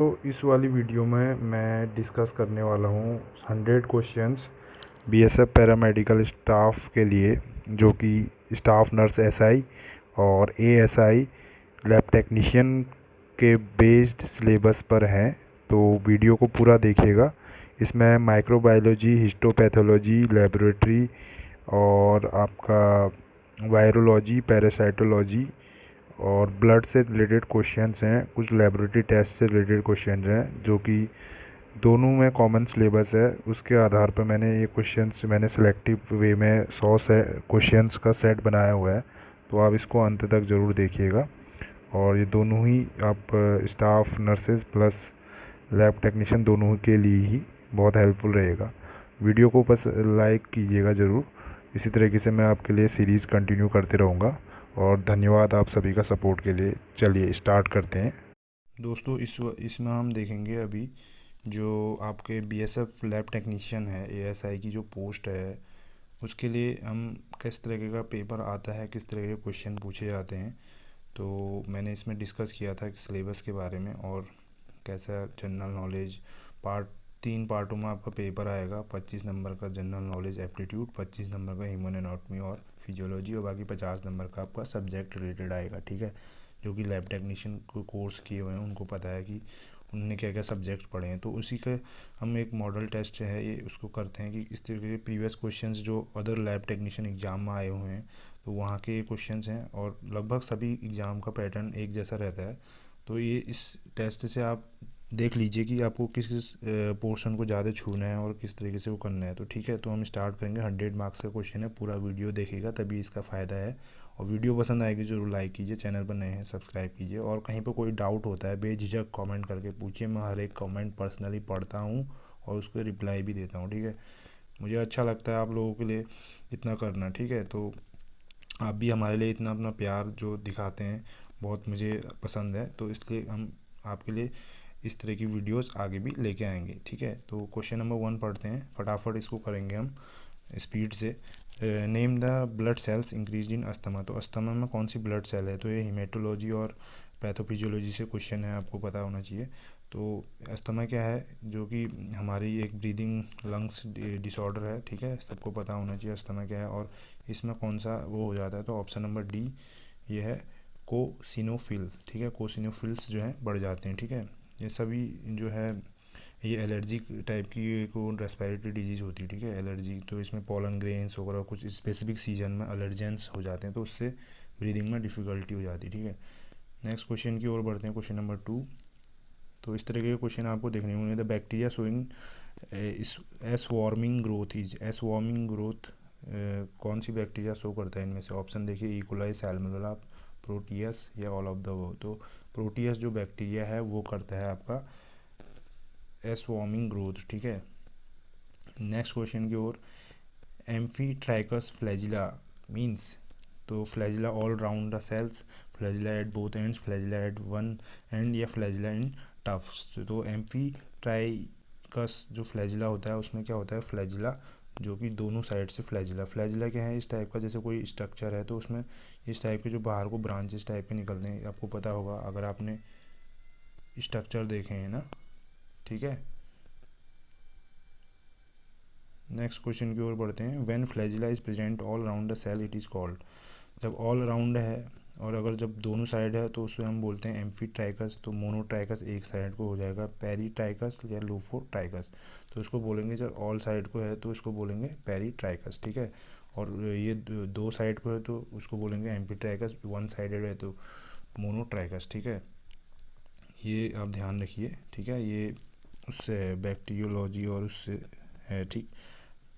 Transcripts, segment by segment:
तो इस वाली वीडियो में मैं डिस्कस करने वाला हूँ 100 क्वेश्चंस बीएसएफ पैरामेडिकल स्टाफ के लिए, जो कि स्टाफ नर्स एसआई और एएसआई लैब टेक्नीशियन के बेस्ड सिलेबस पर हैं। तो वीडियो को पूरा देखिएगा। इसमें माइक्रोबायोलॉजी, हिस्टोपैथोलॉजी, लेबोरेटरी और आपका वायरोलॉजी, पैरासाइटोलॉजी और ब्लड से रिलेटेड क्वेश्चंस हैं। कुछ लेबोरेटरी टेस्ट से रिलेटेड क्वेश्चंस हैं, जो कि दोनों में कॉमन सिलेबस है। उसके आधार पर मैंने सेलेक्टिव वे में 100 से क्वेश्चंस का सेट बनाया हुआ है। तो आप इसको अंत तक ज़रूर देखिएगा। और ये दोनों ही आप staff nurses plus lab technician दोनों के लिए ही बहुत हेल्पफुल रहेगा। वीडियो को बस लाइक कीजिएगा ज़रूर। इसी तरीके से मैं आपके लिए सीरीज़ कंटिन्यू करते रहूँगा। और धन्यवाद आप सभी का सपोर्ट के लिए। चलिए स्टार्ट करते हैं। दोस्तों, इसमें हम देखेंगे अभी जो आपके बीएसएफ लैब टेक्नीशियन है, एएसआई की जो पोस्ट है, उसके लिए हम किस तरीके का पेपर आता है, किस तरह के क्वेश्चन पूछे जाते हैं। तो मैंने इसमें डिस्कस किया था सिलेबस के बारे में और कैसा जनरल नॉलेज पार्ट 3 पार्टों में आपका पेपर आएगा। 25 नंबर का जनरल नॉलेज एप्टीट्यूड, 25 नंबर का ह्यूमन एनाटॉमी और फिजियोलॉजी, और बाकी 50 नंबर का आपका सब्जेक्ट रिलेटेड आएगा। ठीक है, जो कि लैब टेक्नीशियन को कोर्स किए हुए हैं उनको पता है कि उन्होंने क्या क्या सब्जेक्ट पढ़े हैं। तो उसी का हम एक मॉडल टेस्ट है ये उसको करते हैं कि इस तरीके के प्रीवियस क्वेश्चंस जो अदर लैब टेक्नीशियन एग्ज़ाम में आए हुए हैं, तो वहाँ के क्वेश्चंस हैं और लगभग सभी एग्ज़ाम का पैटर्न एक जैसा रहता है। तो ये इस टेस्ट से आप देख लीजिए कि आपको किस किस पोर्शन को ज़्यादा छूना है और किस तरीके से वो करना है। तो ठीक है, तो हम स्टार्ट करेंगे। 100 मार्क्स का क्वेश्चन है, पूरा वीडियो देखिएगा तभी इसका फ़ायदा है। और वीडियो पसंद आएगी ज़रूर लाइक कीजिए, चैनल पर नए हैं सब्सक्राइब कीजिए, और कहीं पर कोई डाउट होता है बेझिझक कमेंट करके पूछिए। मैं हर एक कमेंट पर्सनली पढ़ता हूँ और उसको रिप्लाई भी देता हूँ। ठीक है, मुझे अच्छा लगता है आप लोगों के लिए इतना करना। ठीक है, तो आप भी हमारे लिए इतना अपना प्यार जो दिखाते हैं बहुत मुझे पसंद है, तो इसलिए हम आपके लिए इस तरह की वीडियोस आगे भी लेके आएंगे। ठीक है, तो क्वेश्चन नंबर 1 पढ़ते हैं, फटाफट इसको करेंगे हम स्पीड से। Name the blood cells increase in asthma. तो अस्थमा में कौन सी ब्लड सेल है? तो ये हीमेटोलॉजी और पैथोफिजियोलॉजी से क्वेश्चन है, आपको पता होना चाहिए। तो अस्थमा क्या है? जो कि हमारी एक ब्रीदिंग लंग्स डिसऑर्डर है। ठीक है, सबको पता होना चाहिए अस्थमा क्या है। और इसमें कौन सा वो हो जाता है? तो ऑप्शन नंबर डी ये है, कोसिनोफिल। ठीक है, कोसिनोफिल्स जो है बढ़ जाते हैं। ठीक है, ये सभी जो है ये एलर्जी टाइप की को रेस्पिरेटरी डिजीज़ होती है। ठीक है, एलर्जी तो इसमें पोलन ग्रेन्स वगैरह कुछ स्पेसिफिक सीजन में एलर्जेंस हो जाते हैं, तो उससे ब्रीदिंग में डिफ़िकल्टी हो जाती है। ठीक है, नेक्स्ट क्वेश्चन की ओर बढ़ते हैं, क्वेश्चन नंबर 2। तो इस तरह के क्वेश्चन आपको देखने होंगे। The bacteria showing S warming growth is S warming growth कौन सी बैक्टीरिया शो करता है इनमें से? ऑप्शन देखिए, इकोलाई, सैल्मोनेला, प्रोटियस या ऑल ऑफ द वो। तो प्रोटियस जो बैक्टीरिया है वो करता है आपका एस वार्मिंग ग्रोथ। ठीक है, नेक्स्ट क्वेश्चन की ओर। Amphitrichous flagella means? तो flagella all round the cells, flagella at both ends, flagella at one end, या फ्लैजिला इन टफ्स। तो एम्फीट्राइकस जो फ्लैजिला होता है उसमें क्या होता है? फ्लैजिला जो कि दोनों साइड से फ्लैजिला फ्लैजिला क्या है? इस टाइप का जैसे कोई स्ट्रक्चर है, तो उसमें इस टाइप के जो बाहर को ब्रांचेस टाइप के निकलते हैं, आपको पता होगा अगर आपने स्ट्रक्चर देखे हैं ना। ठीक है, नेक्स्ट क्वेश्चन की ओर बढ़ते हैं। When flagella is present all round the cell it is called. जब ऑल राउंड है और अगर जब दोनों साइड है तो उसे हम बोलते हैं एम्फीट्राइकस। तो मोनोट्राइकस एक साइड को हो जाएगा पेरीट्राइकस या लूफोट्राइकस। तो इसको बोलेंगे जब ऑल साइड को है तो इसको बोलेंगे पेरीट्राइकस। ठीक है, और ये दो साइड को है तो उसको बोलेंगे एम्फीट्राइकस, वन साइडेड है तो मोनोट्राइकस। ठीक है, ये आप ध्यान रखिए। ठीक है, ये उससे बैक्टीरियोलॉजी और उससे है। ठीक,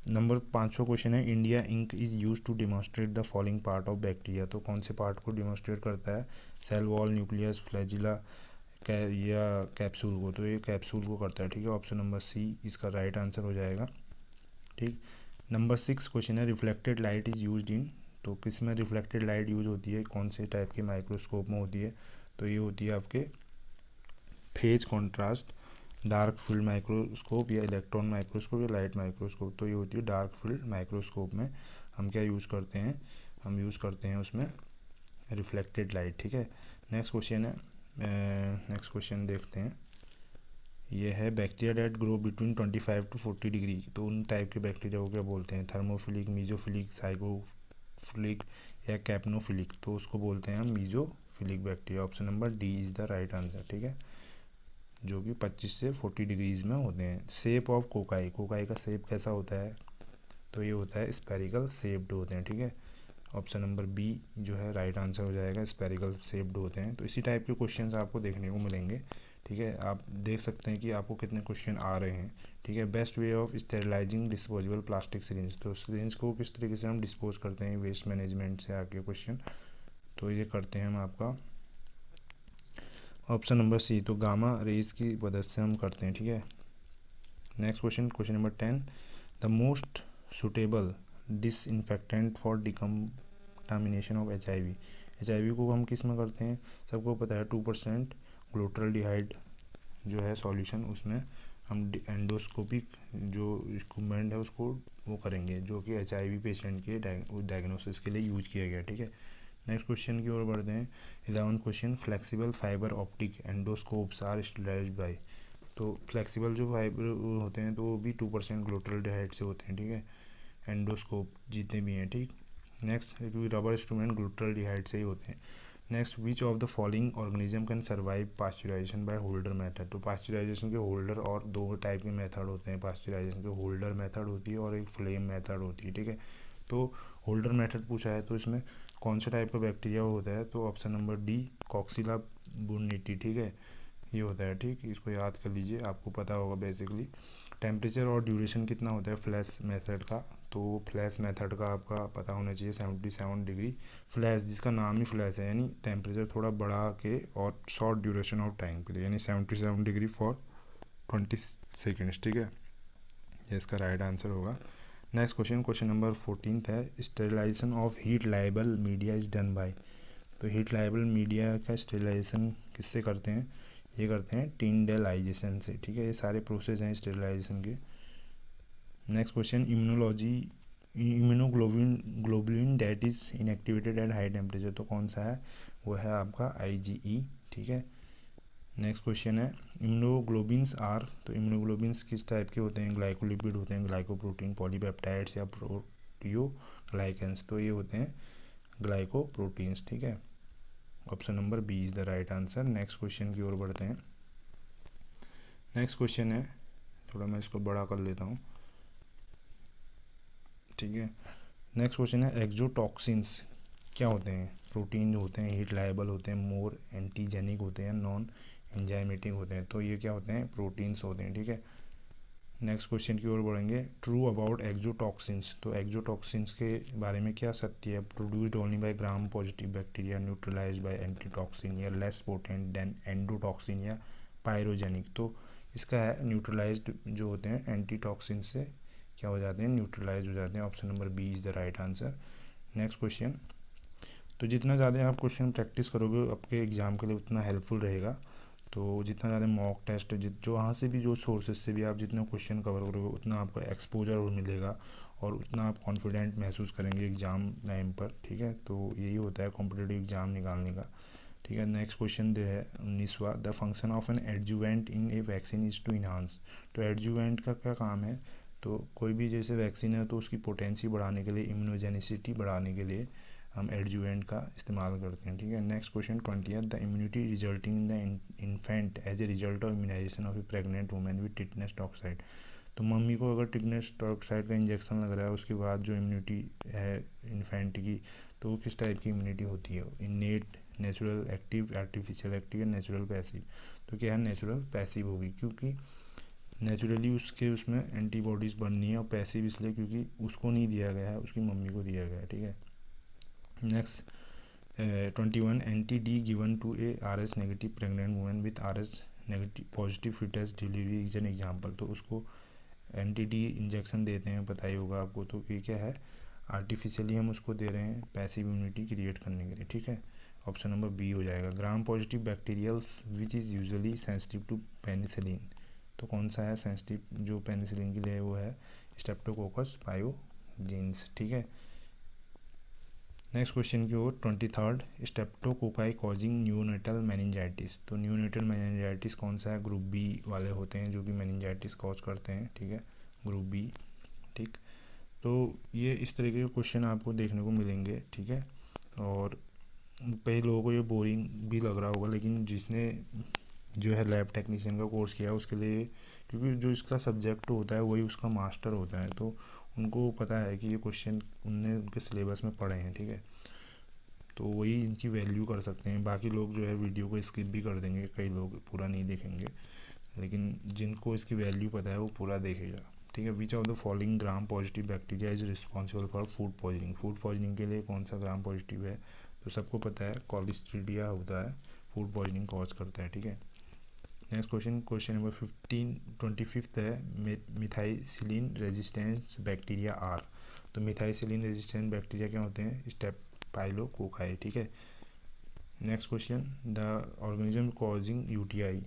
नंबर 5वां क्वेश्चन है, India ink is use to demonstrate the following part of bacteria. तो कौन से पार्ट को डिमॉन्स्ट्रेट करता है? सेल वॉल, न्यूक्लियस, फ्लैजिला या कैप्सूल को? तो ये कैप्सूल को करता है। ठीक है, ऑप्शन नंबर सी इसका राइट आंसर हो जाएगा। ठीक, नंबर 6 क्वेश्चन है, reflected light is use in. तो किस में रिफ्लेक्टेड लाइट यूज होती है? कौन से टाइप के माइक्रोस्कोप में होती है? तो ये होती है आपके phase contrast, dark field microscope या इलेक्ट्रॉन माइक्रोस्कोप या लाइट माइक्रोस्कोप। तो ये होती है डार्क फील्ड माइक्रोस्कोप में हम क्या यूज़ करते हैं? हम यूज़ करते हैं उसमें रिफ्लेक्टेड लाइट। ठीक है, नेक्स्ट क्वेश्चन है, नेक्स्ट क्वेश्चन देखते हैं। ये है bacteria that grow between 25 to 40 degree. तो उन टाइप के बैक्टीरिया को क्या बोलते हैं, थर्मोफिलिक, मीजोफिलिक, साइकोफिलिक या कैप्नोफिलिक। तो उसको बोलते हैं हम mesophilic bacteria. Option number D is the right answer, ठीक है, जो कि 25 से 40 डिग्रीज में होते हैं। शेप ऑफ कोकाई, कोकाई का शेप कैसा होता है, तो ये होता है स्पेरिकल शेप्ड होते हैं, ठीक है। ऑप्शन नंबर बी जो है राइट आंसर हो जाएगा, स्पेरिकल शेप्ड होते हैं। तो इसी टाइप के क्वेश्चंस आपको देखने को मिलेंगे, ठीक है। आप देख सकते हैं कि आपको कितने क्वेश्चन आ रहे हैं, ठीक है। Best way of sterilising disposable plastic syringe, तो सिरिंज को किस तरीके से हम डिस्पोज करते हैं, वेस्ट मैनेजमेंट से आके क्वेश्चन। तो ये करते हैं हम आपका ऑप्शन नंबर सी, तो गामा रेज की मदद से हम करते हैं, ठीक है। Next question, question number 10, the most suitable disinfectant for decontamination of HIV। HIV को हम किस में करते हैं, सबको पता है 2% ग्लूटाल्डिहाइड जो है सॉल्यूशन, उसमें हम एंडोस्कोपिक जो इक्विपमेंट है उसको वो करेंगे, जो कि HIV पेशेंट के डायग्नोसिस के लिए यूज किया गया, ठीक है। नेक्स्ट क्वेश्चन की ओर बढ़ते हैं। 11th question, flexible fibre optic endoscopes are sterilized by. तो फ्लेक्सिबल जो फाइबर होते हैं तो वो भी 2% ग्लूटाल्डिहाइड से होते हैं, ठीक है। एंडोस्कोप जितने भी हैं, ठीक। नेक्स्ट, रबर इंस्ट्रूमेंट ग्लूटाल्डिहाइड से ही होते हैं। Next, which of the following organism can survive pasteurization by holder method. तो पास्चुराइजेशन के होल्डर और दो टाइप के मेथड होते हैं पास्चुराइजेशन के, होल्डर मेथड होती है और एक फ्लेम मेथड होती है, ठीक है। तो होल्डर मेथड पूछा है तो इसमें कौन सा टाइप का बैक्टीरिया होता है, तो ऑप्शन नंबर डी कॉक्सिला बोनिटी, ठीक है, ये होता है, ठीक। इसको याद कर लीजिए, आपको पता होगा बेसिकली। टेम्परेचर और ड्यूरेशन कितना होता है फ्लैश मेथड का, तो फ्लैश मेथड का आपका पता होना चाहिए 77 डिग्री। फ्लैश जिसका नाम ही फ्लैश है, यानी टेम्परेचर थोड़ा बढ़ा के और शॉर्ट ड्यूरेशन ऑफ टाइम के लिए, यानी 77 डिग्री फॉर 20 सेकेंड्स, ठीक है। ये इसका राइट आंसर होगा। नेक्स्ट क्वेश्चन, क्वेश्चन नंबर 14 है, sterilization of heat labile media is done by. तो हीट लाइबल मीडिया का स्टेरिलाइजेशन किससे करते हैं, ये करते हैं टिंडेलाइजेशन से, ठीक है। ये सारे प्रोसेस हैं स्टेरिलाइजेशन के। Next question, immunology immunoglobin globulin that is inactivated at high temperature. तो कौन सा है, वो है आपका IgE, ठीक है। नेक्स्ट क्वेश्चन है, इम्यूनोग्लोबिन्स आर। तो इम्यूनोग्लोबिन्स किस टाइप के होते हैं, ग्लाइकोलिपिड होते हैं, ग्लाइकोप्रोटीन, पॉलीपेप्टाइड्स या प्रोटियोग्लाइकेंस। तो ये होते हैं ग्लाइकोप्रोटीन्स, ठीक है। Option number B is the right answer. Next question की ओर बढ़ते हैं। नेक्स्ट क्वेश्चन है, थोड़ा मैं इसको बड़ा कर लेता हूँ, ठीक है। नेक्स्ट क्वेश्चन है, एक्जोटॉक्सिन्स क्या होते हैं। प्रोटीन होते हैं, हीट लायबल होते हैं, मोर एंटीजेनिक होते हैं, नॉन एंजाइमेटिक होते हैं। तो ये क्या होते हैं, प्रोटीन्स होते हैं, ठीक है। नेक्स्ट क्वेश्चन की ओर बढ़ेंगे, ट्रू अबाउट एक्जोटॉक्सिन्स। तो एक्जोटॉक्सिन्स के बारे में क्या सत्य है, produced only by gram positive bacteria, neutralized by antitoxin, या लेस पोटेंट देन एंडोटॉक्सिन, या पायरोजेनिक। तो इसका है न्यूट्रलाइज्ड जो होते हैं एंटीटॉक्सिन से क्या हो जाते हैं, न्यूट्रलाइज हो जाते हैं। Option number B is the right answer. Next question, तो जितना ज़्यादा आप क्वेश्चन प्रैक्टिस करोगे आपके एग्ज़ाम के लिए उतना हेल्पफुल रहेगा। तो जितना ज़्यादा मॉक टेस्ट जो वहाँ से भी जो सोर्सेज से भी आप जितना क्वेश्चन कवर करोगे उतना आपको एक्सपोजर मिलेगा और उतना आप कॉन्फिडेंट महसूस करेंगे एग्ज़ाम टाइम पर, ठीक है। तो यही होता है कॉम्पिटिटिव एग्ज़ाम निकालने का, ठीक है। नेक्स्ट क्वेश्चन जो है 19वां, the function of an adjuvant in a vaccine is to enhance. तो एडजुवेंट का क्या काम है, तो कोई भी जैसे वैक्सीन है तो उसकी पोटेंसी बढ़ाने के लिए, इम्यूनोजेनिसिटी बढ़ाने के लिए हम एडजुवेंट का इस्तेमाल करते हैं, ठीक है। नेक्स्ट क्वेश्चन 20 है, the immunity resulting in the infant as a result of immunization of a pregnant women with tetanus toxoid. तो मम्मी को अगर टिटनेस टॉक्साइड का इंजेक्शन लग रहा है उसके बाद जो इम्यूनिटी है इन्फेंट की, तो वो किस टाइप की इम्यूनिटी होती है, इनेट, नेचुरल, एक्टिव, आर्टिफिशियल एक्टिव या नेचुरल पैसिव। तो क्या है, नेचुरल पैसिव होगी, क्योंकि नेचुरली उसके उसमें एंटीबॉडीज़ बननी है, और पैसिव इसलिए क्योंकि उसको नहीं दिया गया है, उसकी मम्मी को दिया गया है, ठीक है। Next 21, anti D given to a RH negative pregnant women with RH negative positive fetus delivery is an example. तो उसको एंटी डी इंजेक्शन देते हैं, पता ही होगा आपको। तो ये क्या है, आर्टिफिशियली हम उसको दे रहे हैं पैसिव इम्यूनिटी क्रिएट करने के लिए, ठीक है। ऑप्शन नंबर बी हो जाएगा। Gram positive bacterials which is usually sensitive to penicillin. तो कौन सा है सेंसिटिव जो पेनिसिलिन के लिए, वो है स्ट्रेप्टोकोकस पायोजीन्स, ठीक है। नेक्स्ट क्वेश्चन की ओर 23rd, streptococci causing neonatal meningitis. तो न्यूनेटल मेनिंजाइटिस कौन सा है? ग्रुप बी वाले होते हैं जो कि मेनिंजाइटिस कॉज करते हैं, ठीक है, ग्रुप बी, ठीक। तो ये इस तरीके के क्वेश्चन आपको देखने को मिलेंगे, ठीक है। और कई लोगों को ये बोरिंग भी लग रहा होगा, लेकिन जिसने जो है लैब टेक्नीशियन का कोर्स किया है उसके लिए, क्योंकि जो इसका सब्जेक्ट होता है वही उसका मास्टर होता है, तो उनको पता है कि ये क्वेश्चन उनने उनके सिलेबस में पढ़े हैं, ठीक है। तो वही इनकी वैल्यू कर सकते हैं। बाकी लोग जो है वीडियो को स्किप भी कर देंगे, कई लोग पूरा नहीं देखेंगे, लेकिन जिनको इसकी वैल्यू पता है वो पूरा देखेगा, ठीक है। विच of the following gram positive bacteria is responsible for food poisoning. Food poisoning के लिए कौन सा ग्राम पॉजिटिव है? तो सबको पता है कॉलिस्ट्रीडिया होता है, फूड पॉइजनिंग कॉज करता है, ठीक है। नेक्स्ट क्वेश्चन, क्वेश्चन नंबर 25 है, मिथाइसिलिन रेजिस्टेंस बैक्टीरिया आर। तो मिथाइसिलिन रेजिस्टेंट बैक्टीरिया क्या होते हैं? स्टेफाइलोकोकाई, ठीक है। Next question, the organism causing UTI.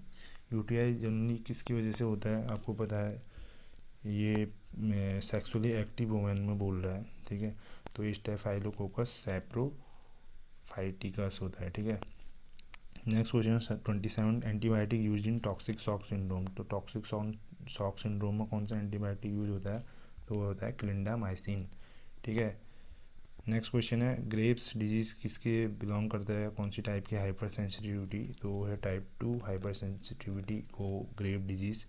UTI generally किसकी वजह से होता है? आपको पता है ये सेक्सुअली एक्टिव वुमेन में बोल रहा है, ठीक है। तो ये स्टेफाइलोकोकस सैप्रोफाइटिकस होता है, ठीक है। Next question 27, antibiotic use in toxic shock syndrome. तो टॉक्सिक शॉक सिंड्रोम में कौन सा एंटीबायोटिक यूज होता है? तो वो होता है क्लिंडामाइसिन, ठीक है। नेक्स्ट क्वेश्चन है, ग्रेव्स डिजीज़ किसके बिलोंग करता है? कौन सी टाइप की हाइपर सेंसिटिविटी? तो वो है टाइप 2 हाइपर सेंसिटिविटी को ग्रेव डिजीज़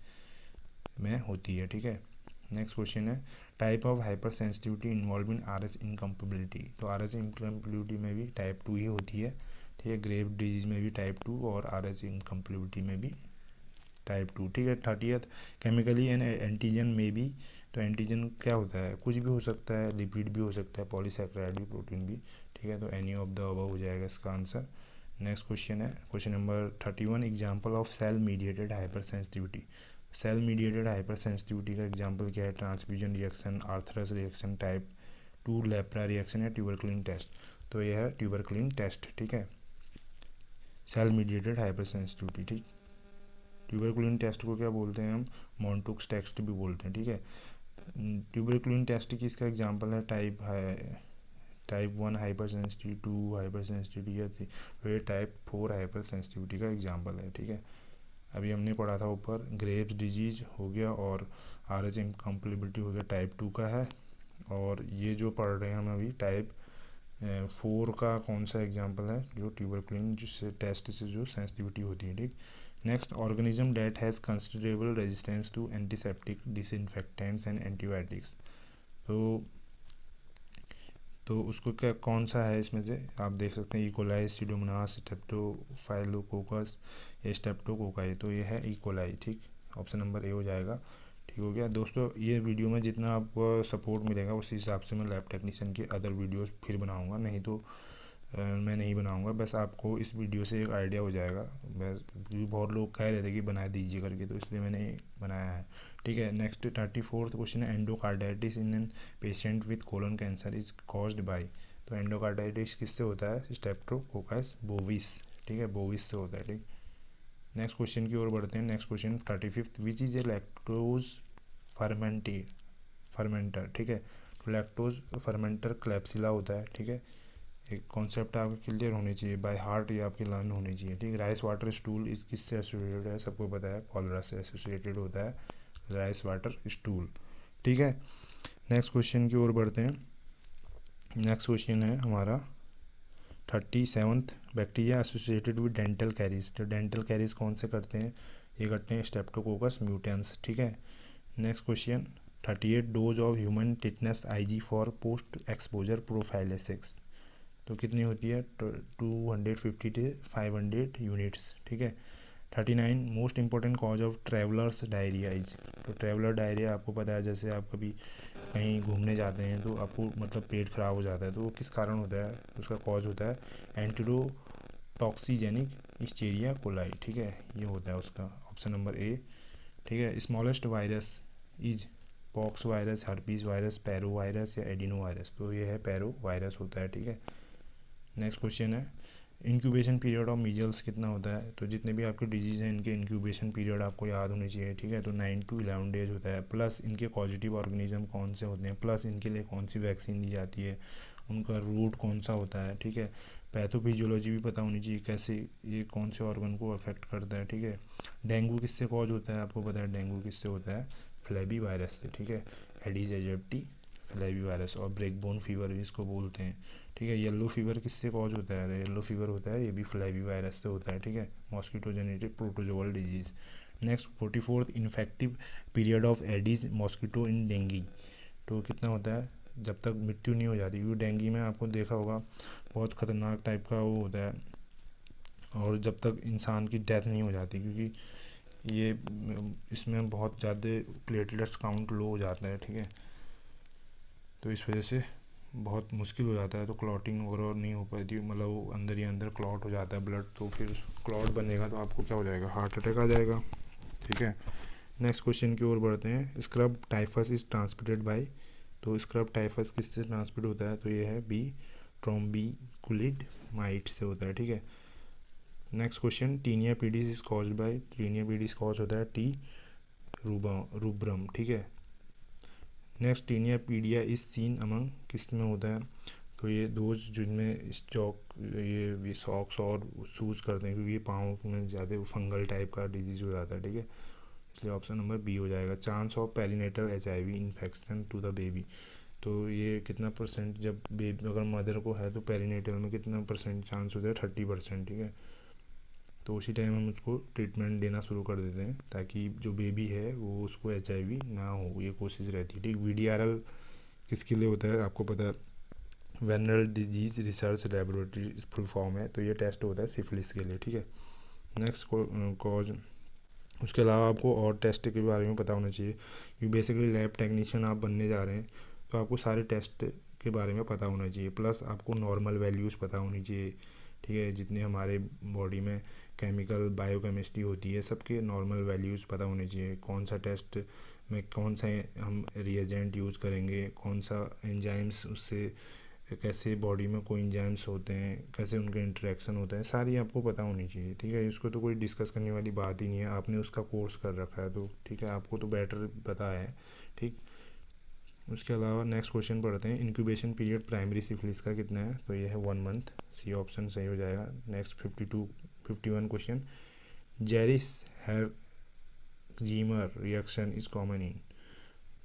में होती है, ठीक है। नेक्स्ट क्वेश्चन है, type of hyper sensitivity involve in R S incompatibility. तो आर एस इनकम्पेबिलिटी में भी टाइप 2 ही होती है, ठीक है। ग्रेव डिजीज में भी टाइप 2 और आर एस इनकम्पेबिलिटी में भी टाइप 2, ठीक है। 30th, केमिकली एन एंटीजन में भी। तो एंटीजन क्या होता है? कुछ भी हो सकता है, लिपिड भी हो सकता है, पॉलीसैकेराइड भी, प्रोटीन भी, ठीक है। तो एनी ऑफ द अबव हो जाएगा इसका आंसर। नेक्स्ट क्वेश्चन है, question number 31, example of cell mediated hyper sensitivity. सेल मीडिएटेड हाइपर सेंसिटिविटी का एग्जाम्पल क्या है? Transfusion reaction, Arthus reaction, type 2 lepra reaction या ट्यूबरकुलिन टेस्ट। तो यह है ट्यूबरकुलिन टेस्ट, ठीक है। सेल मीडिएटेड हाइपर सेंसिटिविटी, ठीक। ट्यूबरकुलिन टेस्ट को क्या बोलते हैं हम? मॉन्टुक्स टेस्ट भी बोलते हैं, ठीक है। ट्यूबरकुलिन टेस्ट की इसका एग्जांपल है type 1 hyper sensitivity, 2 hyper sensitivity या फिर टाइप 4 हाइपर सेंसिटिविटी का एग्जांपल है, ठीक है। अभी हमने पढ़ा था ऊपर, ग्रेव्स डिजीज हो गया और आर एच इनकम्पेटिबिलिटी हो गया, टाइप 2 का है। और ये जो पढ़ रहे हैं हम अभी, टाइप 4 का कौन सा एग्जांपल है? जो ट्यूबरकुलिन जिससे टेस्ट से जो सेंसिटिविटी होती है, ठीक। Next, organism that has considerable resistance to antiseptic, disinfectants and antibiotics. तो उसको क्या, कौन सा है इसमें से? आप देख सकते हैं, इकोलाई, सीडोमोनास, स्टेप्टोफाइलोकोकस या स्टेप्टोकोकाई। तो ये है इकोलाई, ठीक। ऑप्शन नंबर ए हो जाएगा, ठीक हो गया। दोस्तों, ये वीडियो में जितना आपको सपोर्ट मिलेगा उसी हिसाब से मैं लैब टेक्नीशियन की अदर वीडियोस फिर बनाऊंगा, नहीं तो मैं नहीं बनाऊंगा। बस आपको इस वीडियो से एक आइडिया हो जाएगा, बस। क्योंकि बहुत लोग कह रहे थे कि बना दीजिए करके, तो इसलिए मैंने बनाया है, ठीक है। नेक्स्ट 34th क्वेश्चन है, endocarditis in an patient with colon cancer is caused bye. तो एंडोकार्डाइटिस किससे होता है? स्टेप्टोकोकस बोविस, ठीक है, बोविस से होता है, ठीक। नेक्स्ट क्वेश्चन की ओर बढ़ते हैं। Next question 35th, which is a lactose fermenter, ठीक है। तो लैक्टोज फर्मेंटर क्लैप्सिला होता है, ठीक है। एक कॉन्सेप्ट आपके क्लियर होनी चाहिए, बाय हार्ट ये आपकी लर्न होनी चाहिए, ठीक। राइस वाटर स्टूल इस किससे एसोसिएटेड है? सबको पता है, कॉलरा से एसोसिएटेड होता है राइस वाटर स्टूल, ठीक है। नेक्स्ट क्वेश्चन की ओर बढ़ते हैं। नेक्स्ट क्वेश्चन है हमारा 37th, bacteria associated with dental caries. तो डेंटल कैरीज कौन से करते हैं? ये करते हैं स्टेप्टोकोकस म्यूटेंस, ठीक है। Next question 38, dose of human tetanus IG for post exposure prophylaxis. तो कितनी होती है? 250 से 500 यूनिट्स, ठीक है। 39, most important cause of travellers diarrhoea is. तो ट्रैवलर डायरिया आपको पता है, जैसे आप कभी कहीं घूमने जाते हैं तो आपको मतलब पेट खराब हो जाता है, तो वो किस कारण होता है? उसका कॉज होता है एंटीरोटॉक्सीजेनिक हिस्टीरिया कोलाई, ठीक है, ये होता है उसका। ऑप्शन नंबर ए, ठीक है। Smallest virus is pox virus, herpes virus, पैरो वायरस या एडिनो वायरस। तो ये है पैरो वायरस होता है, ठीक है। नेक्स्ट क्वेश्चन है, इंक्यूबेशन पीरियड ऑफ मीजल्स कितना होता है? तो जितने भी आपके डिजीज़ हैं इनके इंक्यूबेशन पीरियड आपको याद होने चाहिए, ठीक है। तो 9 to 11 डेज होता है। प्लस इनके पॉजिटिव ऑर्गेनिज्म कौन से होते हैं, प्लस इनके लिए कौन सी वैक्सीन दी जाती है, उनका रूट कौन सा होता है, ठीक है। पैथोफिजियोलॉजी भी पता होनी चाहिए, कैसे ये कौन से ऑर्गन को अफेक्ट करता है, ठीक है। डेंगू किससे कॉज होता है, आपको पता है डेंगू किससे होता है, फ्लैबी वायरस से, ठीक है। एडिस एजिप्टी फ्लैबी वायरस, और ब्रेक बोन फीवर भी इसको बोलते हैं, ठीक है। येलो फीवर किससे कॉज होता है, येलो फीवर होता है, ये भी फ्लैबी वायरस से होता है, ठीक है। Mosquito genetic protozoal disease. Next 44th infective period of Aedes mosquito in dinghy, तो कितना होता है जब तक मृत्यु नहीं हो जाती, क्योंकि डेंगी में आपको देखा होगा बहुत ख़तरनाक टाइप का वो होता है, और जब तक इंसान की डेथ नहीं हो जाती, क्योंकि ये इसमें बहुत ज़्यादा प्लेटलेट्स काउंट लो हो जाता है, ठीक है। तो इस वजह से बहुत मुश्किल हो जाता है, तो क्लॉटिंग वगैरह नहीं हो पाती, मतलब वो अंदर ही अंदर क्लॉट हो जाता है ब्लड, तो फिर क्लॉट बनेगा तो आपको क्या हो जाएगा, हार्ट अटैक आ जाएगा, ठीक है। नेक्स्ट क्वेश्चन की ओर बढ़ते हैं। Scrub typhus is transmitted by, तो स्क्रब टाइफस किससे ट्रांसमिट होता है, तो ये है बी ट्रोम्बिकुलिड माइट से होता है, ठीक है। Next question, tinea pedis is caused by, tinea pedis cause होता है टी रूब्रम, ठीक है। Next, tinea pedis is seen among किस में होता है, तो ये दोज जिनमें स्टॉक ये सॉक्स और शूज़ करते हैं, क्योंकि ये पाँव में ज़्यादा फंगल टाइप का डिजीज़ हो जाता है, ठीक है। इसलिए ऑप्शन नंबर बी हो जाएगा। Chance of perinatal HIV infection to the baby, तो ये कितना परसेंट, जब बेबी अगर मदर को है तो पेरिनेटल में कितना परसेंट चांस होता है, 30%, ठीक है। तो उसी टाइम हम उसको ट्रीटमेंट देना शुरू कर देते हैं, ताकि जो बेबी है वो उसको HIV ना हो, ये कोशिश रहती है, ठीक। VDRL किसके लिए होता है, आपको पता है, venereal disease research laboratory full form है, तो ये टेस्ट होता है सिफिलिस के लिए, ठीक है। नेक्स्ट कॉज, उसके अलावा आपको और टेस्ट के बारे में पता होना चाहिए, क्योंकि बेसिकली लैब टेक्नीशियन आप बनने जा रहे हैं, तो आपको सारे टेस्ट के बारे में पता होना चाहिए, प्लस आपको नॉर्मल वैल्यूज़ पता होनी चाहिए, ठीक है। जितने हमारे बॉडी में केमिकल बायोकेमिस्ट्री होती है, सबके नॉर्मल वैल्यूज़ पता होने चाहिए, कौन सा टेस्ट में कौन सा हम रिएजेंट यूज़ करेंगे, कौन सा एंजाइम्स उससे कैसे बॉडी में कोई एंजाइम्स होते हैं, कैसे उनके इंटरेक्शन होते हैं, सारी आपको पता होनी चाहिए, ठीक है। इसको तो कोई डिस्कस करने वाली बात ही नहीं है, आपने उसका कोर्स कर रखा है, तो ठीक है, आपको तो बेटर पता है, ठीक। उसके अलावा नेक्स्ट क्वेश्चन पढ़ते हैं। इंक्यूबेशन पीरियड प्राइमरी सिफिलिस का कितना है, तो ये है 1 मंथ, सी ऑप्शन सही हो जाएगा। Next 51 question, Jarisch Herxheimer reaction is common in,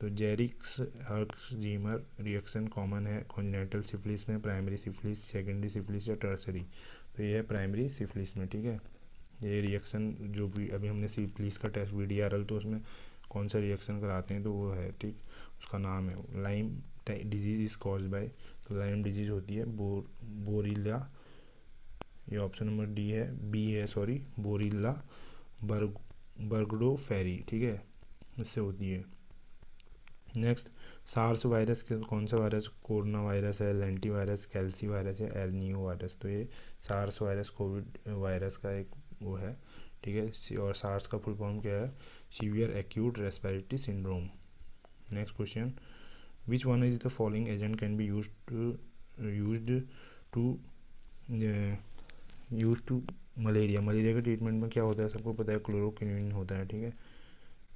तो जेरिक्स हर्कजीमर रिएक्शन कॉमन है कॉन्जेनिटल सिफिलिस में, प्राइमरी सिफिलिस, सेकेंडरी सिफिलिस या टर्सरी, तो ये है प्राइमरी सिफिलिस में, ठीक है। ये रिएक्शन जो भी अभी हमने सिफिलिस का टेस्ट VDRL, तो उसमें कौन सा रिएक्शन कराते हैं, तो वो है, ठीक, उसका नाम है lime disease is cause by, तो लाइम डिजीज़ होती है बोरिला, ये ऑप्शन नंबर डी है, बी है सॉरी, बोरिला बर्गडो फेरी, ठीक है, इससे होती है। नेक्स्ट, सार्स वायरस कौन सा वायरस, कोरोना वायरस है, लेंटी वायरस, कैल्सी वायरस है, एलनियो वायरस, तो ये सार्स वायरस कोविड वायरस का एक वो है, ठीक है। और सार्स का फुल फॉर्म क्या है, severe acute respiratory syndrome. Next question, which one is the following agent can be use to malaria, malaria के ट्रीटमेंट में क्या होता है, सबको पता है, क्लोरोक्विनिन होता है, ठीक है।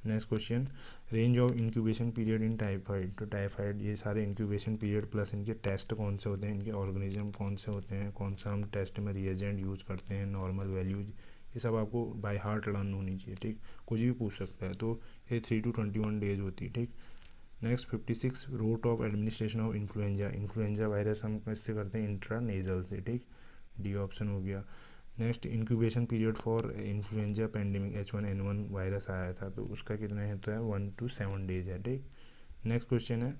Next question, range of incubation period in typhoid, तो टाइफाइड ये सारे इंक्यूबेशन पीरियड प्लस इनके टेस्ट कौन से होते हैं, इनके ऑर्गेनिज्म कौन से होते हैं, कौन सा हम टेस्ट में रिएजेंट यूज़ करते हैं, नॉर्मल वैल्यूज, ये सब आपको बाय हार्ट लर्न होनी चाहिए, ठीक। कुछ भी पूछ सकता है, तो ये 3 to 21 डेज होती है, ठीक। Next 56, route of administration of influenza, influenza virus हम किससे करते हैं, इंट्रानेजल से, ठीक, डी ऑप्शन हो गया। Next, incubation period for influenza pandemic H1N1 virus आया था, तो उसका कितना होता है, 1 to 7 डेज है, ठीक। नेक्स्ट क्वेश्चन है,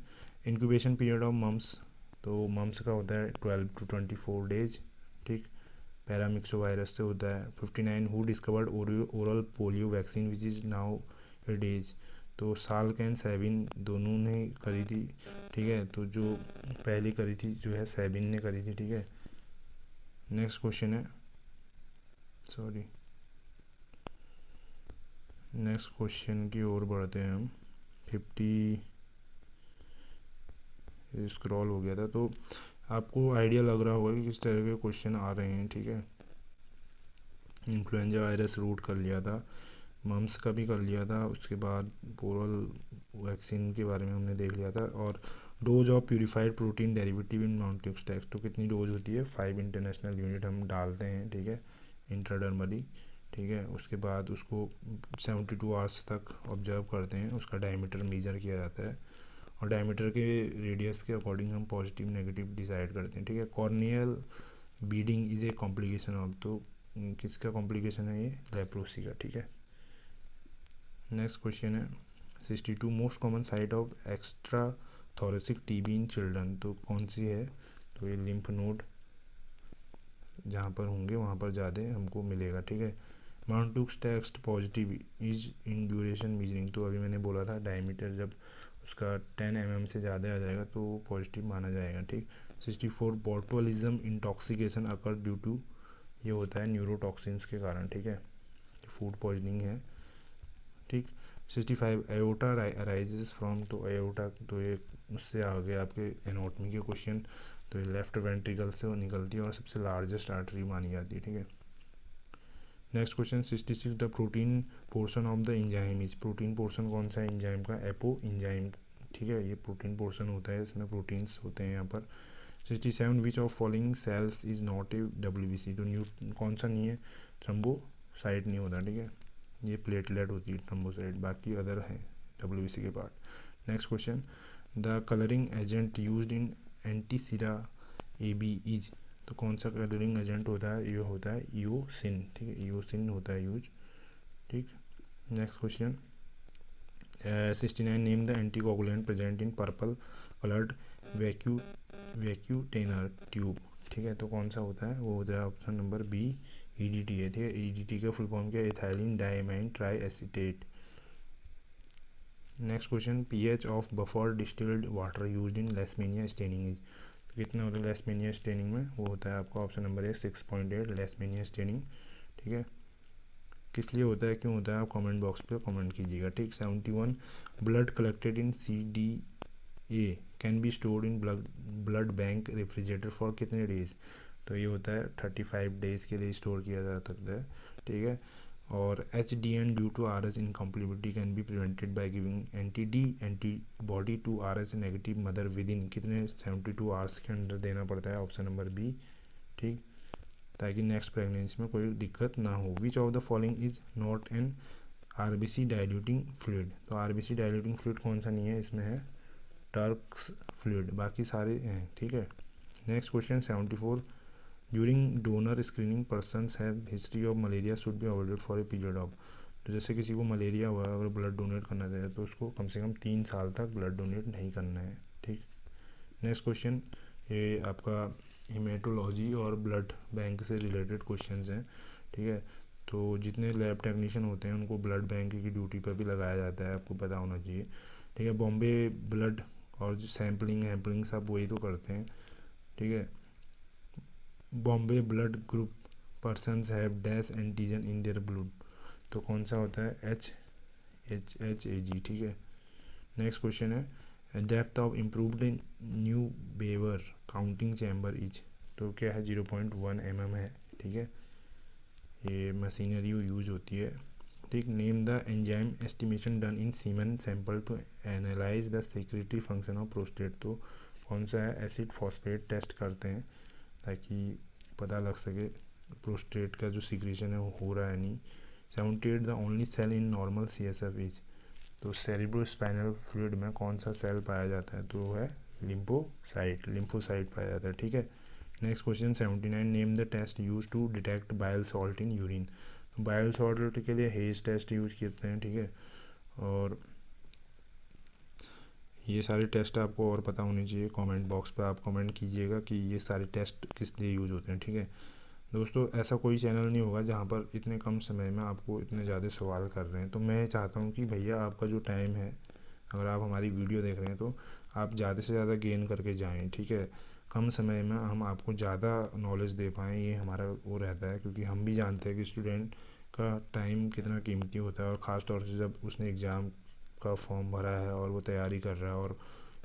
इंक्यूबेशन पीरियड ऑफ मम्स, तो मम्स का होता है 12 to 24 डेज, ठीक, पैरामिक्सो वायरस से होता है। 59, who discovered oral polio vaccine which is now A days, तो साल्क एंड सैबिन दोनों ने करी थी, ठीक है, तो जो पहली करी थी जो है सैबिन ने करी थी, ठीक है। नेक्स्ट क्वेश्चन है, सॉरी, नेक्स्ट क्वेश्चन की ओर बढ़ते हैं हम। 50 स्क्रॉल हो गया था, तो आपको आइडिया लग रहा होगा कि किस तरह के क्वेश्चन आ रहे हैं, ठीक है। इन्फ्लुएंजा वायरस रूट कर लिया था, मम्स का भी कर लिया था, उसके बाद पोरल वैक्सीन के बारे में हमने देख लिया था, और dose of purified protein derivative in mounting stacks, तो कितनी डोज होती है, 5 इंटरनेशनल यूनिट हम डालते हैं, ठीक है, इंट्राडर्मली, ठीक है। उसके बाद उसको 72 आवर्स तक ऑब्जर्व करते हैं, उसका डायमीटर मेजर किया जाता है और डायमीटर के रेडियस के अकॉर्डिंग हम पॉजिटिव नेगेटिव डिसाइड करते हैं, ठीक है। Corneal beading is a complication of, तो किसका कॉम्प्लिकेशन है ये, लेप्रोसी का, ठीक है। नेक्स्ट क्वेश्चन है 62 most common site of extra thoracic TB in children, तो कौन सी है, तो ये लिम्फ नोड जहाँ पर होंगे वहाँ पर ज़्यादा हमको मिलेगा, ठीक है। Mantoux test positive is in duration measuring, तो अभी मैंने बोला था डायमीटर जब उसका 10 mm से ज़्यादा आ जाएगा तो पॉजिटिव माना जाएगा, ठीक। 64 botulism intoxication occur due to, ये होता है न्यूरोटॉक्सिन्स के कारण, ठीक है, फूड पॉइजनिंग है, ठीक। 65 एओर्टा अराइजेस फ्रॉम, तो एओर्टा तो ये उससे आगे आपके एनाटॉमी के क्वेश्चन, तो ये लेफ्ट वेंट्रिकल से वो निकलती है और सबसे लार्जेस्ट आर्टरी मानी जाती है, ठीक है। Next question 66 the protein portion of the enzyme is, protein portion कौन सा है एंजाइम का, एपो एंजाइम, ठीक है, ये प्रोटीन पोर्शन होता है, इसमें प्रोटीन्स होते हैं यहाँ पर। 67 विच of following sales is not a WBC, तो न्यू कौन सा नहीं है, थ्रोम्बोसाइट नहीं होता, ठीक है, ये प्लेटलेट होती है थ्रोम्बोसाइट, बाकी अदर है डब्ल्यूबीसी के part. Next question the colouring agent used in antisera A B is, तो कौन सा कलरिंग एजेंट होता है, ये होता है ईओसिन, ठीक है, ईओसिन होता है यूज, ठीक। Next question 69 name the anticoagulant present in purple coloured vacutainer tube, ठीक है, तो कौन सा होता है, वो होता है ऑप्शन नंबर बी ईडीटी है, ठीक है। ईडीटी का फुल फॉर्म क्या है, ethylene diamine tri acetate. Next question pH of buffer distilled water used in leishmania staining is, कितना होता है लेसमेनिया स्टेनिंग में, वो होता है आपका ऑप्शन नंबर है 6.8 लेसमेनिया स्टेनिंग, ठीक है। किस लिए होता है, क्यों होता है, आप कमेंट बॉक्स पे कमेंट कीजिएगा, ठीक। 71 blood collected in CDA can be stored in blood bank refrigerator for कितने डेज, तो ये होता है 35 डेज़ के लिए स्टोर किया जा सकता है, ठीक है। और HDN due to RS incompatibility can be prevented by giving antibody to RS negative mother with in कितने 72 आवर्स के अंदर देना पड़ता है, ऑप्शन नंबर बी, ठीक, ताकि नेक्स्ट प्रेगनेंसी में कोई दिक्कत ना हो। विच of the following is not an RBC diluting fluid, तो RBC डाइल्यूटिंग फ्लूइड कौन सा नहीं है, इसमें है टर्क्स फ्लूइड, बाकी सारे हैं, ठीक है। Next question 74 during donor screening persons have history of malaria should be avoided for a period of, तो जैसे किसी को मलेरिया हुआ अगर ब्लड डोनेट करना चाहिए तो उसको कम से कम 3 साल तक ब्लड डोनेट नहीं करना है, ठीक। नेक्स्ट क्वेश्चन ये आपका हेमेटोलॉजी और ब्लड बैंक से रिलेटेड क्वेश्चंस हैं, ठीक है। तो जितने लैब टेक्नीशियन होते हैं उनको ब्लड बैंक की ड्यूटी पर भी लगाया जाता है, आपको पता होना चाहिए, ठीक है। बॉम्बे ब्लड और जो सैम्पलिंग सब वही तो करते हैं, ठीक है। Bombay blood group persons have dash antigen in their blood, तो कौन सा होता है HHAG, ठीक है। नेक्स्ट क्वेश्चन है depth of improved Neubauer counting chamber is, तो क्या है 0.1 mm है, ठीक है, ये मशीनरी यूज होती है, ठीक। Name the enzyme estimation done in semen sample to analyze the secretory function of prostate, तो कौन सा है एसिड फॉस्फेट टेस्ट करते हैं ताकि पता लग सके प्रोस्टेट का जो सीक्रेशन है वो हो रहा है नहीं। 78 the only cell in normal CSF is, तो सेरिब्रोस्पाइनल फ्लूइड में कौन सा सेल पाया जाता है, तो वो है लिम्फोसाइट पाया जाता है, ठीक है। Next question 79 name the test use to detect bile salt in urine, तो बाइल सॉल्ट के लिए हेज टेस्ट यूज करते हैं, ठीक है। और ये सारे टेस्ट आपको और पता होने चाहिए, कमेंट बॉक्स पे आप कमेंट कीजिएगा कि ये सारे टेस्ट किस लिए यूज़ होते हैं, ठीक है। दोस्तों ऐसा कोई चैनल नहीं होगा जहाँ पर इतने कम समय में आपको इतने ज़्यादा सवाल कर रहे हैं, तो मैं चाहता हूँ कि भैया आपका जो टाइम है, अगर आप हमारी वीडियो देख रहे हैं तो आप ज़्यादा से ज़्यादा गेन करके जाएँ, ठीक है। कम समय में हम आपको ज़्यादा नॉलेज दे पाएँ, ये हमारा वो रहता है, क्योंकि हम भी जानते हैं कि स्टूडेंट का टाइम कितना कीमती होता है, और ख़ास तौर से जब उसने एग्ज़ाम का फॉर्म भरा है और वो तैयारी कर रहा है और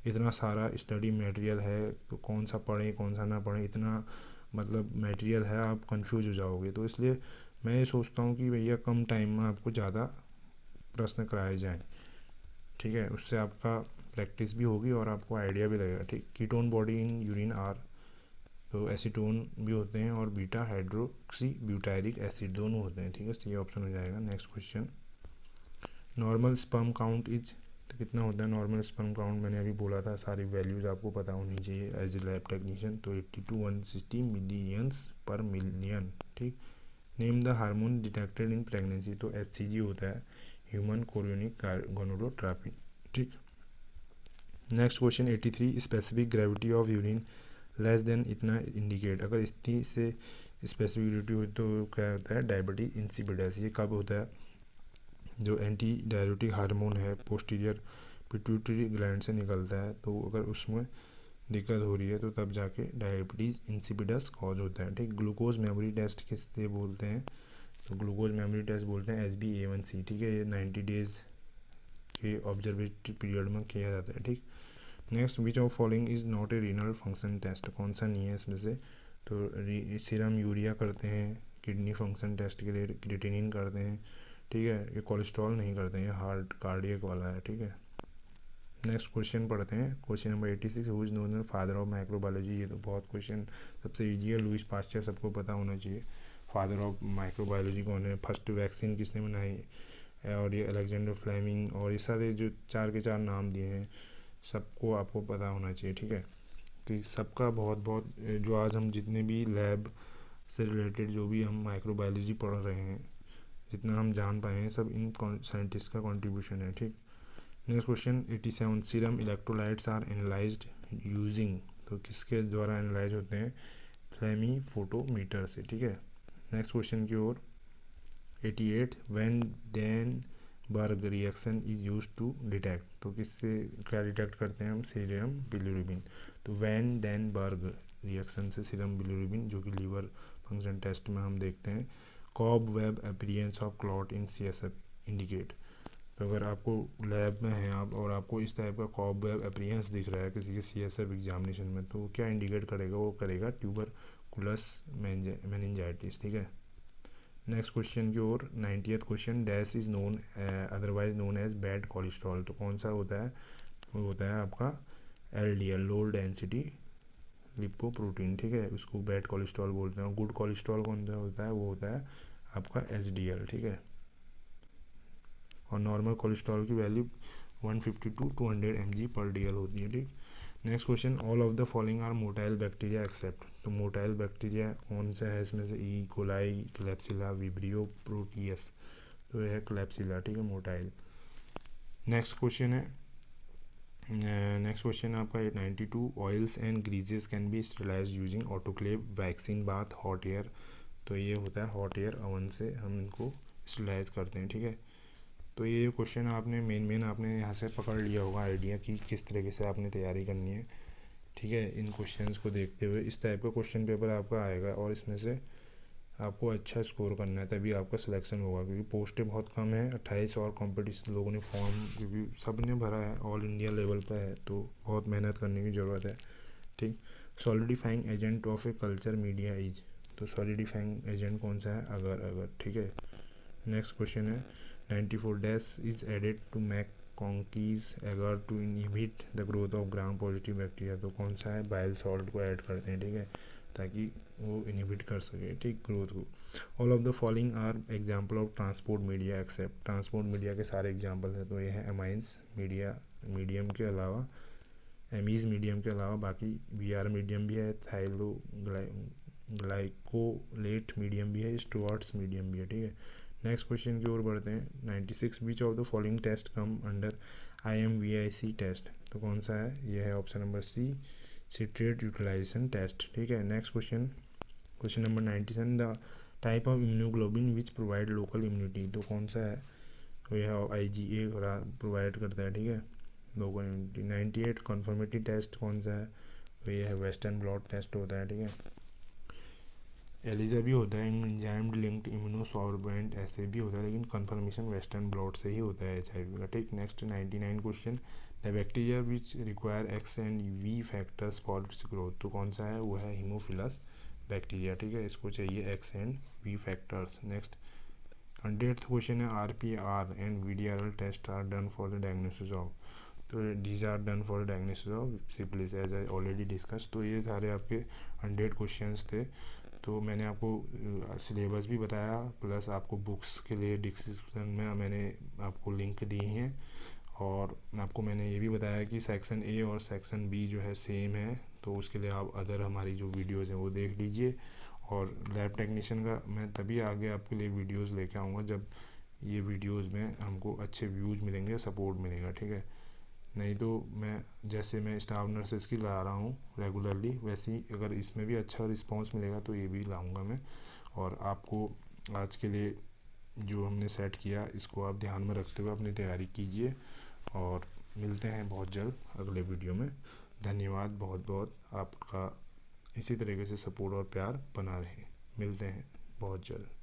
इतना सारा स्टडी मटेरियल है, तो कौन सा पढ़ें कौन सा ना पढ़ें, इतना मतलब मटेरियल है, आप कंफ्यूज हो जाओगे। तो इसलिए मैं ये सोचता हूँ कि भैया कम टाइम में आपको ज़्यादा प्रश्न कराए जाएं, ठीक है, उससे आपका प्रैक्टिस भी होगी और आपको आइडिया भी लगेगा, ठीक। Ketone body in urine are, तो एसीटोन भी होते हैं और बीटा हाइड्रोक्सी ब्यूटायरिक एसिड दोनों होते हैं, ठीक है। तो ये ऑप्शन हो जाएगा। Next question, normal sperm count is, तो कितना होता है नॉर्मल स्पर्म काउंट, मैंने अभी बोला था सारी वैल्यूज़ आपको पता होनी चाहिए एज ए लैब टेक्नीशियन। तो 80 to 160 मिलियंस पर मिलियन, ठीक। Name the hormone detected in pregnancy, तो HCG होता है, ह्यूमन कोरियोनिक गोनोडोट्रोपिन, ठीक। Next question 83, specific gravity of urine less than इतना इंडिकेट, अगर इतनी से स्पेसिफिक ग्रेविटी हो तो क्या होता है, डायबिटीज इंसिपिडस। ये कब होता है, जो एंटी डायबिटिक हार्मोन है पोस्टीरियर पिट्यूटरी ग्लैंड से निकलता है, तो अगर उसमें दिक्कत हो रही है तो तब जाके डायबिटीज़ इंसिपिडस कॉज होता है, ठीक। ग्लूकोज मेमोरी टेस्ट किससे बोलते हैं, तो ग्लूकोज मेमोरी टेस्ट बोलते हैं HbA1c, ठीक है। ये 90 डेज़ के ऑब्जर्वेटरी पीरियड में किया जाता है, ठीक। Next, which of following is not a renal function test, कौन सा नहीं है इसमें से, तो सीरम यूरिया करते हैं, किडनी फंक्शन टेस्ट के लिए क्रिएटिनिन करते हैं, ठीक है। ये कोलेस्ट्रॉल नहीं करते हैं, ये हार्ट कार्डियक वाला है, ठीक है। नेक्स्ट क्वेश्चन पढ़ते हैं, question number 86, who is known as father of microbiology. ये तो बहुत क्वेश्चन सबसे ईजी है, लुईस पास्चर सबको पता होना चाहिए। फादर ऑफ माइक्रोबायोलॉजी कौन है, फर्स्ट वैक्सीन किसने बनाई, और ये अलेक्जेंडर फ्लेमिंग, और ये सारे जो चार के चार नाम दिए हैं सबको आपको पता होना चाहिए, ठीक है। कि सबका बहुत बहुत जो आज हम जितने भी लैब से रिलेटेड जो भी हम माइक्रोबायोलॉजी पढ़ रहे हैं, जितना हम जान पाए हैं, सब इन साइंटिस्ट का कंट्रीब्यूशन है, ठीक। Next question 87, serum electrolytes are analyzed using, तो किसके द्वारा एनालाइज होते हैं, फ्लेमी फोटोमीटर से, ठीक है। नेक्स्ट क्वेश्चन की ओर 88, van den Bergh reaction is use to detect, तो किससे क्या डिटेक्ट करते हैं हम, सीरम बिलिरुबिन। तो वैन डेन बर्ग रिएक्शन से सीरम बिलिरुबिन, जो कि लीवर फंक्शन टेस्ट में हम देखते हैं। Cobweb appearance of clot in CSF indicate, तो अगर आपको लैब में हैं आप और आपको इस टाइप का कॉब वेब अपीयरेंस दिख रहा है किसी के CSF एग्जामिनेशन में, तो क्या इंडिकेट करेगा, वो करेगा ट्यूबरकुलस मेनिंजाइटिस, ठीक है। नेक्स्ट क्वेश्चन की ओर 90th question, dash is known otherwise known as bad cholesterol, तो कौन सा होता है, वो होता है आपका LDL, लो डेंसिटी लिपोप्रोटीन, ठीक है। उसको बैड कोलेस्ट्रॉल बोलते हैं। और गुड कोलेस्ट्रॉल कौन सा होता है, वो होता है आपका HDL, ठीक है। और नॉर्मल कोलेस्ट्रॉल की वैल्यू 150 to 200 mg/dl होती है, ठीक। Next question, all of the following are motile bacteria except, तो मोटाइल बैक्टीरिया कौन सा है इसमें से, E coli, klebsiella, vibrio, proteus, तो यह है क्लेप्सिला, ठीक है, मोटाइल। नेक्स्ट क्वेश्चन है, नेक्स्ट क्वेश्चन आपका 92, oils and greases can be sterilized using autoclave, vaccine bath, hot air, तो ये होता है हॉट एयर ओवन से हम इनको स्टरलाइज करते हैं, ठीक है। तो ये क्वेश्चन आपने मेन आपने यहाँ से पकड़ लिया होगा आइडिया कि किस तरीके से आपने तैयारी करनी है, ठीक है। इन क्वेश्चंस को देखते हुए इस टाइप का क्वेश्चन पेपर आपका आएगा और इसमें से आपको अच्छा स्कोर करना है, तभी आपका सिलेक्शन होगा, क्योंकि पोस्टें बहुत कम है, 28 और कॉम्पिटिशन लोगों ने फॉर्म, क्योंकि सब ने भरा है, ऑल इंडिया लेवल पर है, तो बहुत मेहनत करने की ज़रूरत है, ठीक। Solidifying agent of a culture media is, तो सॉलिडिफाइंग एजेंट कौन सा है, अगर, ठीक है। नेक्स्ट क्वेश्चन है 94, dash is added to MacConkey's agar to inhibit the growth of gram positive bacteria, तो कौन सा है, बाइल सॉल्ट को ऐड करते हैं, ठीक है, ताकि वो इनहिबिट कर सके, ठीक, ग्रोथ को। All of the following are example of transport media except, transport media के सारे एग्जाम्पल हैं, तो ये है अमाइंस मीडियम के अलावा, एमीज मीडियम के अलावा बाकी BR मीडियम भी है, थाइलो ग्लाइकोलेट मीडियम भी है, स्टुअर्ट्स मीडियम भी है, ठीक है। नेक्स्ट क्वेश्चन की ओर बढ़ते हैं 96, which of the following test come under IMVIC test, तो कौन सा है, यह है option number C, citrate utilization test, ठीक है। Next question number 97, the type of immunoglobin which provide local immunity, तो कौन सा है, तो यह IgA प्रोवाइड करता है, ठीक है, लोकल इम्यूनिटी। 98, कन्फर्मेटरी टेस्ट कौन सा है, तो यह है वेस्टर्न ब्लॉट टेस्ट होता है, ठीक है। एलिजा भी होता है, एंजाइम लिंक्ड इम्यूनोसॉर्बेंट ऐसे भी होता है, लेकिन कन्फर्मेशन वेस्टर्न ब्लॉट से ही होता है HIV का, ठीक। Next 99 question, the bacteria which require X and V factors for its growth, तो कौन सा है, वो है हीमोफिलस बैक्टीरिया, ठीक है, इसको चाहिए X and V factors. Next 100th question है, RPR and VDRL test are done for the diagnosis of, तो these are done for diagnosis of syphilis as I already discuss. तो ये सारे आपके 100 क्वेश्चंस थे। तो मैंने आपको सिलेबस भी बताया, प्लस आपको बुक्स के लिए डिस्क्रिप्शन में मैंने आपको लिंक दी हैं, और आपको मैंने ये भी बताया कि सेक्शन ए और सेक्शन बी जो है सेम है, तो उसके लिए आप अदर हमारी जो वीडियोस हैं वो देख लीजिए। और लैब टेक्नीशियन का मैं तभी आगे आपके लिए वीडियोस लेके आऊँगा जब ये वीडियोस में हमको अच्छे व्यूज़ मिलेंगे, सपोर्ट मिलेगा, ठीक है। नहीं तो मैं स्टाफ नर्सेस की ला रहा हूँ रेगुलरली, वैसे ही अगर इसमें भी अच्छा रिस्पांस मिलेगा तो ये भी लाऊंगा मैं। और आपको आज के लिए जो हमने सेट किया इसको आप ध्यान में रखते हुए अपनी तैयारी कीजिए, और मिलते हैं बहुत जल्द अगले वीडियो में। धन्यवाद बहुत बहुत, आपका इसी तरीके से सपोर्ट और प्यार बना रहे। मिलते हैं बहुत जल्द।